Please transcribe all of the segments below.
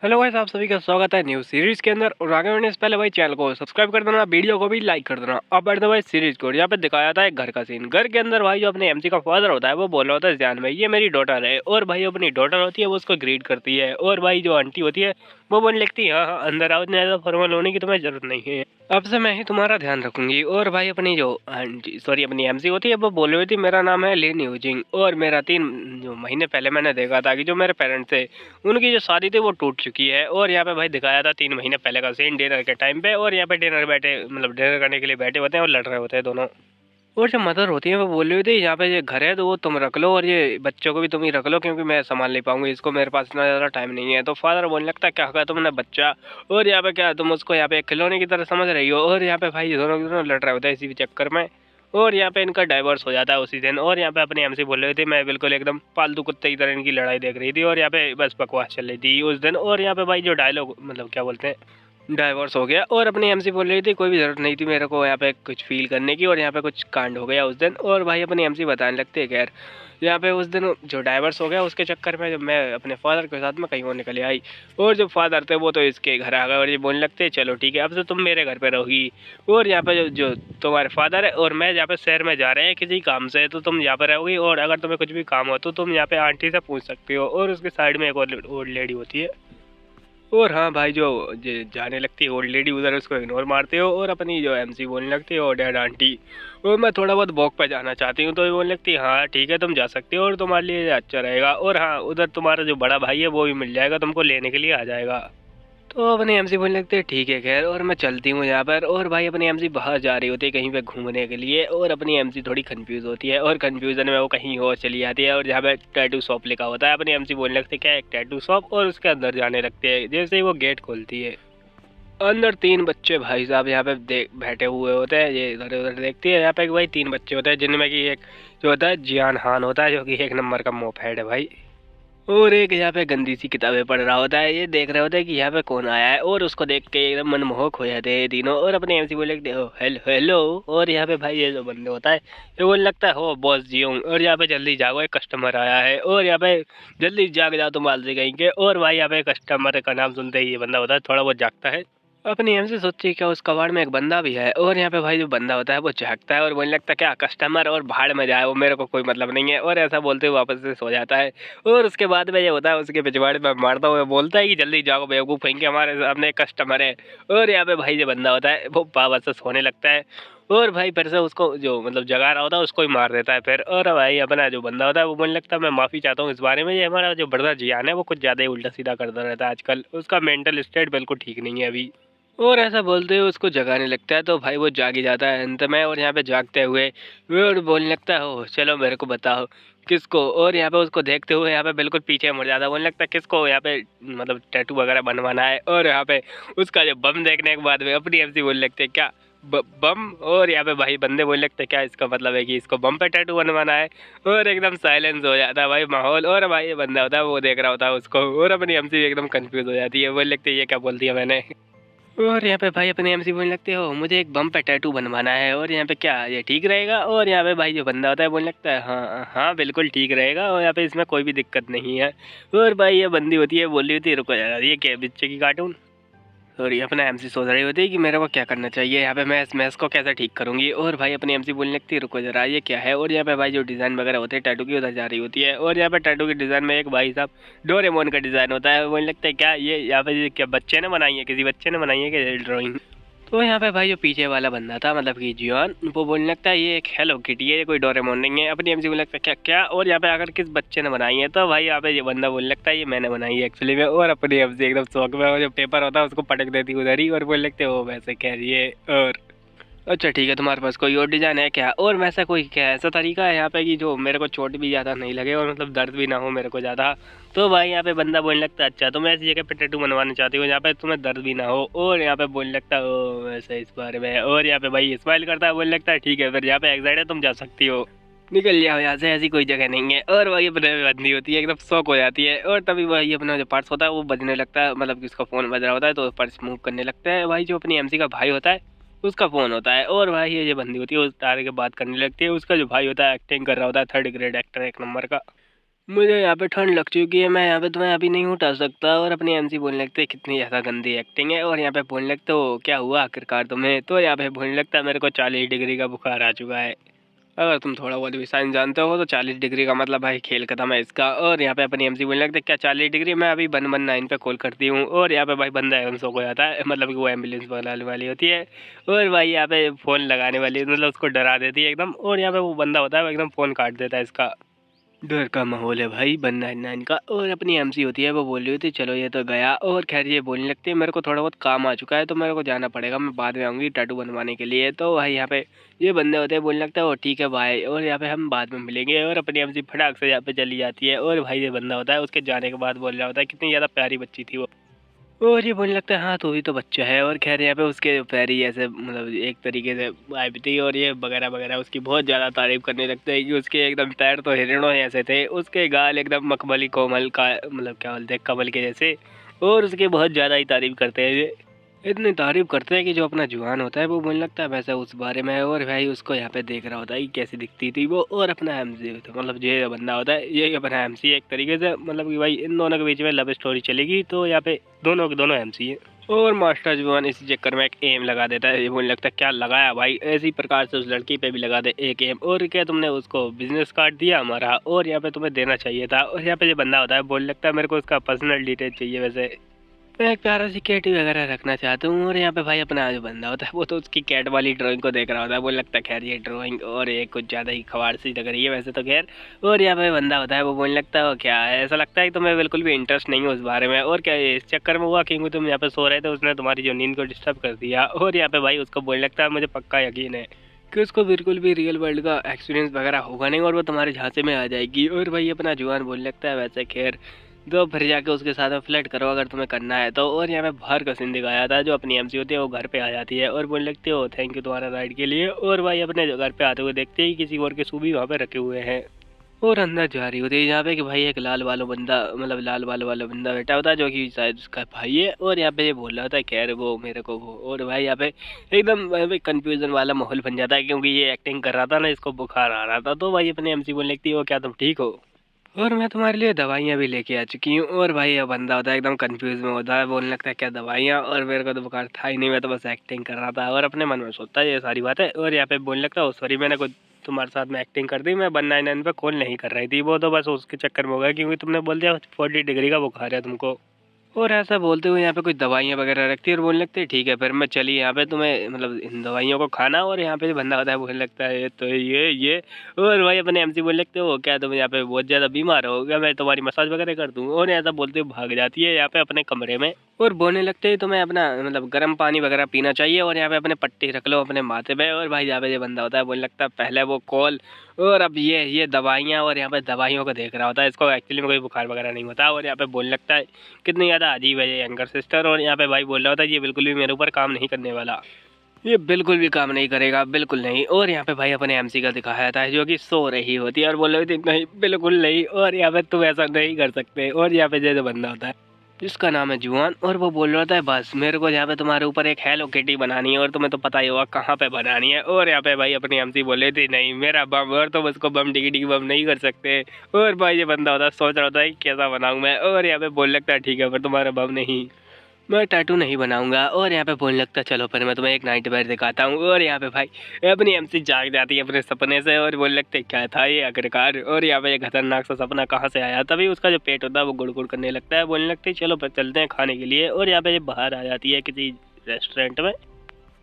Hello guys, आप सभी का स्वागत है न्यू सीरीज के अंदर। और आगे बढ़ने से पहले भाई चैनल को सब्सक्राइब कर देना, वीडियो को भी लाइक कर देना। अब बढ़ते भाई सीरीज को। यहाँ पे दिखाया था एक घर का सीन। घर के अंदर भाई जो अपने एमसी का फादर होता है वो बोल रहा होता है ध्यान में, ये मेरी डॉटर है। और भाई अपनी डॉटर होती है वो उसको ग्रीट करती है। और भाई जो आंटी होती है वो बोलने लगती है हाँ हाँ अंदर आओ, ज़्यादा फॉर्मल होने की तुम्हें जरूरत नहीं है, अब से मैं ही तुम्हारा ध्यान रखूंगी। और भाई अपनी जो आंटी सॉरी अपनी एमसी होती है वो बोल रही थी मेरा नाम है लिन यूजिंग, और मेरा 3 महीने पहले मैंने देखा था कि जो मेरे पेरेंट्स थे उनकी जो शादी थी वो टूट चुकी है। और यहाँ पे भाई दिखाया था 3 महीने पहले का सीन डिनर के टाइम पे। और यहाँ पे डिनर डिनर करने के लिए बैठे होते हैं और लड़ रहे होते हैं दोनों। और जो मदर होती है वो बोल रही थी यहाँ पे ये घर है तो वो तुम रख लो, और ये बच्चों को भी तुम ही रख लो क्योंकि मैं संभाल नहीं पाऊंगी इसको, मेरे पास इतना ज़्यादा टाइम नहीं है। तो फादर बोलने लगता है क्या कहा तुमने बच्चा, और यहाँ पे क्या तुम उसको यहाँ पे एक खिलौने की तरह समझ रही हो। और यहाँ पे भाई दोनों के दोनों लड़ रहे होते हैं इसी चक्कर में। और यहाँ पे इनका डाइवोर्स हो जाता है उसी दिन। और यहाँ पे अपनी एमसी बोल रही थी मैं बिल्कुल एकदम पालतू कुत्ते की तरह इनकी लड़ाई देख रही थी, और यहाँ पे बस बकवास चल रही थी उस दिन। और यहाँ पे भाई जो डायलॉग क्या बोलते हैं डाइवोर्स हो गया। और अपनी एमसी बोल रही थी कोई भी ज़रूरत नहीं थी मेरे को यहाँ पे कुछ फील करने की, और यहाँ पे कुछ कांड हो गया उस दिन। और भाई अपनी एमसी बताने लगते हैं खैर यहाँ पे उस दिन जो डाइवोर्स हो गया उसके चक्कर में जब मैं अपने फादर के साथ में कहीं और निकले आई, और जो फादर थे वो तो इसके घर आ गए और ये बोलने लगते हैं चलो ठीक है अब से तुम मेरे घर पे रहोगी। और यहाँ पे जो तुम्हारे फादर है और मैं यहाँ पे शहर में जा रहे हैं किसी काम से, तो तुम यहाँ पे रहोगी, और अगर तुम्हें कुछ भी काम हो तो तुम यहाँ पे आंटी से पूछ सकती हो। और उसके साइड में एक और ओल्ड लेडी होती है। और हाँ भाई जो जाने लगती है ओल्ड लेडी उधर, उसको इग्नोर मारते हो और अपनी जो एमसी बोलने लगती है और डैड आंटी और मैं थोड़ा बहुत वॉक पे जाना चाहती हूँ, तो ये बोलने लगती है हाँ ठीक है तुम जा सकती हो और तुम्हारे लिए अच्छा रहेगा। और हाँ उधर तुम्हारा जो बड़ा भाई है वो भी मिल जाएगा, तुमको लेने के लिए आ जाएगा। तो अपने एमसी बोलने लगते हैं ठीक है खैर, और मैं चलती हूँ यहाँ पर। और भाई अपनी एमसी बाहर जा रही होती है कहीं पे घूमने के लिए, और अपनी एमसी थोड़ी कंफ्यूज होती है और कंफ्यूजन में वो कहीं और चली जाती है। और जहाँ पे टैटू शॉप लिखा होता है अपनी एमसी बोलने लगते क्या एक टैटू शॉप, और उसके अंदर जाने लगते हैं। जैसे ही वो गेट खोलती है अंदर 3 बच्चे भाई साहब यहाँ पे देख बैठे हुए होते हैं, ये इधर उधर देखती है। यहाँ पे भाई 3 बच्चे होते हैं जिनमें कि एक जो होता है जियान हान होता है जो कि एक नंबर का मोपहेड है भाई, और एक यहाँ पे गंदी सी किताबें पढ़ रहा होता है। ये देख रहे होते हैं कि यहाँ पे कौन आया है, और उसको देख के एकदम मनमोहक हो जाते हैं तीनों। और अपने एमसी बोले हेलो हेलो। और यहाँ पे भाई ये जो बंदे होता है ये बोलने लगता है हो बॉस जी हूँ, और यहाँ पे जल्दी जागो एक कस्टमर आया है। और यहाँ पे जल्दी जाग जाओ तुम आलसी कहीं के। और भाई यहाँ पे कस्टमर का नाम सुनते ही ये बंदा होता है थोड़ा बहुत जागता है। अपनी एम से सोची क्या उस कबाड़ में एक बंदा भी है। और यहाँ पे भाई जो बंदा होता है वो झाँकता है और बोलने लगता है क्या कस्टमर और भाड़ में जाए वो मेरे को कोई मतलब नहीं है, और ऐसा बोलते हुए वापस से सो जाता है। और उसके बाद में ये होता है उसके पिछवाड़े में मारता हुआ बोलता है कि जल्दी जाओ बेवकूफ़ कहीं के हमारे सामने एक कस्टमर है। और यहाँ पे भाई जो बंदा होता है वो वापस से सोने लगता है, और भाई फिर से उसको जो जगा रहा होता है उसको ही मार देता है फिर। और भाई अपना जो बंदा होता है वो बोलने लगता है मैं माफ़ी चाहता हूँ इस बारे में, ये हमारा जो ब्रदर जियान है वो कुछ ज़्यादा ही उल्टा सीधा करता रहता है आजकल, उसका मेंटल स्टेट बिल्कुल ठीक नहीं है अभी। और ऐसा बोलते हुए उसको जगाने लगता है, तो भाई वो जाग ही जाता है अंत में। और यहाँ पे जागते हुए और बोलने लगता है हो चलो मेरे को बताओ किसको। और यहाँ पे उसको देखते हुए यहाँ पे बिल्कुल पीछे मुड़ जाता है, बोलने लगता है किसको यहाँ पे टैटू वगैरह बनवाना है। और यहाँ पे उसका जो बम देखने के बाद में अपनी एमसी बोलने लगते हैं क्या बम। और यहाँ पे भाई बंदे बोलने लगते हैं क्या इसका मतलब है कि इसको बम पे टैटू बनवाना है। और एकदम साइलेंस हो जाता है भाई माहौल। और भाई ये बंदा होता है वो देख रहा होता है उसको, और अपनी एमसी एकदम कंफ्यूज हो जाती है, बोलने लगती है ये क्या बोल दिया मैंने। और यहाँ पे भाई अपने एमसी बोलने लगते हो मुझे एक बम पे टैटू बनवाना है, और यहाँ पे क्या ये ठीक रहेगा। और यहाँ पे भाई जो बंदा होता है बोलने लगता है हाँ हाँ बिल्कुल ठीक रहेगा, और यहाँ पे इसमें कोई भी दिक्कत नहीं है। और भाई ये बंदी होती है बोल रही होती है रुको यार ये क्या बच्चे की कार्टून। और ये अपना एमसी सोच रही होती है कि मेरे को क्या करना चाहिए यहाँ पे, मैं इस मैस को कैसे ठीक करूँगी। और भाई अपनी एमसी बोलने लगती है रुको जरा ये क्या है। और यहाँ पे भाई जो डिज़ाइन वगैरह होते हैं टैटू की उधर जा रही होती है, और यहाँ पे टैटू की डिज़ाइन में एक भाई साहब डोरेमोन का डिज़ाइन होता है, बोलने लगता है क्या ये यहाँ पे क्या बच्चे ने बनाई है, किसी बच्चे ने बनाई है क्या ड्राइंग। तो यहाँ पे भाई जो पीछे वाला बंदा था कि जियान वो बोलने लगता है ये एक हेलो किटी है, ये कोई डोरेमोन नहीं है। अपनी एमसी बोलने लगता है क्या क्या। और यहाँ पे आकर किस बच्चे ने बनाई है, तो भाई यहाँ पे ये बंदा बोलने लगता है ये मैंने बनाई है एक्चुअली में। और अपनी एमसी एकदम शौक में जो पेपर होता है उसको पटक देती उधर ही, और बोलने लगते हो वैसे कह रही है। और अच्छा ठीक है तुम्हारे पास कोई और डिज़ाइन है क्या, और वैसा कोई क्या ऐसा तरीका है यहाँ पे कि जो मेरे को चोट भी ज़्यादा नहीं लगे और दर्द भी ना हो मेरे को ज़्यादा। तो भाई यहाँ पे बंदा बोलने लगता है अच्छा तुम ऐसी जगह पे टैटू बनवाना चाहती हो जहाँ पे तुम्हें दर्द भी ना हो। और यहाँ पे बोलने लगता है ओ वैसे इस बारे में। और यहाँ पे भाई स्माइल करता है, बोलने लगता है ठीक है फिर यहाँ पे एक्साइड है तुम जा सकती हो, निकल जाओ यहाँ से ऐसी कोई जगह नहीं है। और वही अपने बंदी होती है एकदम शौक हो जाती है, और तभी वही अपना जो पर्स होता है वो बजने लगता है, कि उसका फ़ोन बज रहा होता है तो पर्स मूव करने लगता है। भाई जो अपनी एमसी का भाई होता है उसका फ़ोन होता है, और भाई ये जो बंदी होती है उस तारे के बात करने लगती है। उसका जो भाई होता है एक्टिंग कर रहा होता है, 3rd ग्रेड एक्टर एक नंबर का। मुझे यहाँ पे ठंड लग चुकी है, मैं यहाँ पे तुम्हें अभी नहीं उठा सकता। और अपनी एमसी बोलने लगते कितनी ज़्यादा गंदी एक्टिंग है। और यहाँ पे बोलने लगते हो क्या हुआ आखिरकार तुम्हें। तो यहाँ पे बोलने लगता है मेरे को 40 डिग्री का बुखार आ चुका है। अगर तुम थोड़ा बहुत भी साइंस जानते हो तो 40 डिग्री का मतलब भाई खेल खत्म है इसका। और यहाँ पे अपनी एमसी बोलने लगते क्या 40 डिग्री, मैं अभी 119 पे कॉल करती हूँ। और यहाँ पे भाई बंदा एकदम सो हो जाता है, मतलब कि वो एम्बुलेंस बुलाने वाली होती है। और भाई यहाँ पे फ़ोन लगाने वाली मतलब उसको डरा देती है एकदम। और यहाँ पे वो बंदा होता है वो एकदम फ़ोन काट देता है इसका। डर का माहौल है भाई 199 का। और अपनी एमसी होती है वो बोल रही होती चलो ये तो गया। और खैर ये बोलने लगती है मेरे को थोड़ा बहुत काम आ चुका है तो मेरे को जाना पड़ेगा, मैं बाद में आऊँगी टैटू बनवाने के लिए। तो भाई यहाँ पे ये बंदे होते हैं बोलने लगता है वो ठीक है भाई, और यहाँ पे हम बाद में मिलेंगे। और अपनी एमसी फटाक से यहाँ पे चली जाती है। और भाई ये बंदा होता है उसके जाने के बाद बोल रहा होता है कितनी ज़्यादा प्यारी बच्ची थी वो। और ये बोलने लगता है हाँ तो भी तो बच्चा है। और खैर यहाँ पे उसके पैर ही ऐसे मतलब एक तरीके से आई थी। और ये वगैरह वगैरह उसकी बहुत ज़्यादा तारीफ करने लगते हैं कि उसके एकदम पैर तो हिरणों ऐसे थे, उसके गाल एकदम मखमली कोमल का मतलब क्या बोलते हैं कमल के जैसे। और उसके बहुत ज़्यादा ही तारीफ करते हैं ये, इतनी तारीफ करते हैं कि जो अपना जुआन होता है वो बोलने लगता है वैसे उस बारे में। और भाई उसको यहाँ पे देख रहा होता है कि कैसी दिखती थी वो। और अपना एमसी मतलब ये बंदा होता है ये अपना एमसी एक तरीके से मतलब कि भाई इन दोनों के बीच में लव स्टोरी चलेगी। तो यहाँ पे दोनों के दोनों एमसी है। और मास्टर जुआन इसी चक्कर में एक एम लगा देता है। ये बोलने लगता है क्या लगाया भाई, ऐसी प्रकार से उस लड़की पे भी लगा दे एक एम। और क्या तुमने उसको बिजनेस कार्ड दिया हमारा, और यहाँ पे तुम्हें देना चाहिए था। और यहाँ पे ये बंदा होता है बोलने लगता है मेरे को उसका पर्सनल डिटेल चाहिए वैसे, मैं एक प्यारा सी कैट वगैरह रखना चाहता हूँ। और यहाँ पे भाई अपना जो बंदा होता है वो तो उसकी कैट वाली ड्राइंग को देख रहा होता है, वो लगता है खैर ये ड्राइंग और ये कुछ ज़्यादा ही खवाड़ सी लग रही है वैसे तो खैर। और यहाँ पे बंदा होता है वो बोलने लगता है वो क्या है, ऐसा लगता है कि तुम्हें बिल्कुल भी इंटरेस्ट नहीं है उस बारे में। और क्या इस चक्कर में हुआ क्योंकि तुम यहाँ पे सो रहे थे उसने तुम्हारी जो नींद को डिस्टर्ब कर दिया। और यहाँ पे भाई उसको बोलने लगता है मुझे पक्का यकीन है कि उसको बिल्कुल भी रियल वर्ल्ड का एक्सपीरियंस वगैरह होगा नहीं और वो तुम्हारे झांसे में आ जाएगी। और भाई अपना जुआन बोलने लगता है वैसे खैर तो फिर जाके उसके साथ में फ्लर्ट करो अगर तुम्हें करना है तो। और यहाँ पे बाहर का सीन दिखाया था, जो अपनी एमसी होती है वो घर पे आ जाती है और बोलने लगती हो थैंक यू तुम्हारा राइड के लिए। और भाई अपने घर पे आते हुए देखते ही किसी और के शू भी वहाँ पे रखे हुए हैं। और अंदर जा रही होती है यहाँ पे कि भाई एक लाल वाला बंदा मतलब लाल बाल वाला बंदा बैठा होता है जो कि शायद उसका भाई है। और यहाँ पे ये बोल रहा होता है खैर वो मेरे को वो। और भाई यहाँ पे एकदम कंफ्यूजन वाला माहौल बन जाता है क्योंकि ये एक्टिंग कर रहा था ना, इसको बुखार आ रहा था। तो भाई अपने एमसी बोलने लगती है वो क्या तुम ठीक हो, और मैं तुम्हारे लिए दवाइयाँ भी लेके आ चुकी हूँ। और भाई ये बंदा होता है एकदम कंफ्यूज में होता है, बोलने लगता है क्या दवाइयाँ, और मेरे को तो बुखार था ही नहीं, मैं तो बस एक्टिंग कर रहा था। और अपने मन में सोचता है ये सारी बात है। और यहाँ पे बोलने लगता है सॉरी मैंने कुछ तुम्हारे साथ में एक्टिंग कर दी, मैं 199 पे कॉल नहीं कर रही थी, वो तो बस उसके चक्कर में हो गया क्योंकि तुमने बोल दिया 40 डिग्री का बुखार है तुमको। और ऐसा बोलते हुए यहाँ पे कुछ दवाइयाँ वगैरह रखती है और बोलने लगते हैं ठीक है फिर मैं चली यहाँ पे तुम्हें मतलब इन दवाइयों को खाना। और यहाँ पे जो बंदा होता है बोलने लगता है तो ये। और भाई अपने एमसी बोलने लगते हो क्या तुम यहाँ पे बहुत ज़्यादा बीमार हो गया, मैं तुम्हारी मसाज वगैरह कर दूँ। और ऐसा बोलते हुए भाग जाती है यहाँ पे अपने कमरे में और बोलने लगते हैं तुम्हें अपना मतलब गर्म पानी वगैरह पीना चाहिए और यहाँ पे अपने पट्टी रख लो अपने माथे पे। और भाई यहाँ पे जो बंदा होता है बोलने लगता है पहले वो कॉल और अब ये दवाइयाँ। और यहाँ पे दवाइयों को देख रहा होता है, इसको एक्चुअली में कोई बुखार वगैरह नहीं होता। और यहाँ पे बोलने लगता है कितनी ज़्यादा अजीब है ये यंगर सिस्टर। और यहाँ पे भाई बोल रहा होता है ये बिल्कुल भी मेरे ऊपर काम नहीं करने वाला, ये बिल्कुल भी काम नहीं करेगा बिल्कुल नहीं। और यहाँ पे भाई अपने एमसी का दिखाया जाता है जो कि सो रही होती है और बोल रही थी नहीं बिल्कुल नहीं, और यहाँ पे तुम ऐसा नहीं कर सकते। और यहाँ पे जैसे बंदा होता है जिसका नाम है जुआन और वो बोल रहा था बस मेरे को यहाँ पे तुम्हारे ऊपर एक हेलो किटी बनानी है और तुम्हें तो पता ही होगा कहाँ पे बनानी है। और यहाँ पे भाई अपनी एमसी बोले थे नहीं मेरा बम, और तुम उसको बम डिगी डिगी बम नहीं कर सकते। और भाई ये बंदा होता है सोच रहा होता है कैसा बनाऊँ मैं। और यहाँ पे बोल लगता है ठीक है पर तुम्हारा बम नहीं, मैं टैटू नहीं बनाऊंगा। और यहाँ पे बोलने लगता चलो फिर मैं तुम्हें एक नाइट वेयर दिखाता हूँ। और यहाँ पे भाई अपनी एमसी जाग जाती है अपने सपने से और बोलने लगते क्या था ये आखिरकार। और यहाँ पे ये खतरनाक सा सपना कहाँ से आया, तभी उसका जो पेट होता है वो गुड़ गुड़ करने लगता है, बोलने लगते चलो फिर चलते हैं खाने के लिए। और यहाँ पे ये बाहर आ जाती है किसी रेस्टोरेंट में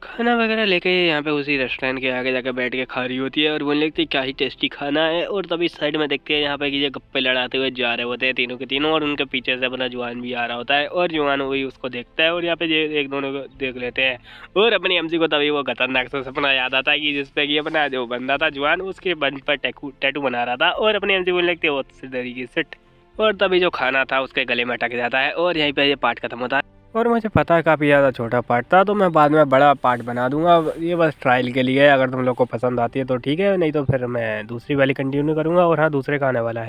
खाना वगैरह लेके, यहाँ पे उसी रेस्टोरेंट के आगे जाकर बैठ के खा रही होती है और बोलने लगती है क्या ही टेस्टी खाना है। और तभी साइड में देखते हैं यहाँ पे कि ये गप्पे लड़ाते हुए जा रहे होते हैं तीनों के तीनों, और उनके पीछे से अपना जुआन भी आ रहा होता है और जुआन वही उसको देखता है और यहाँ पे ये एक दोनों को देख लेते हैं। और अपनी एमसी को तभी वो खतरनाक सा सपना याद आता है कि जिसपे कि अपना जो बंदा था जुआन उसके बंद पर टैटू बना रहा था। और अपनी एमसी बोलने लगती है वो तरीके से और तभी जो खाना था उसके गले में अटक जाता है और यहीं पे ये पार्ट खत्म होता है। और मुझे पता है काफ़ी ज़्यादा छोटा पार्ट था तो मैं बाद में बड़ा पार्ट बना दूंगा, ये बस ट्रायल के लिए, अगर तुम लोग को पसंद आती है तो ठीक है, नहीं तो फिर मैं दूसरी वाली कंटिन्यू करूँगा। और हाँ दूसरे का आने वाला है।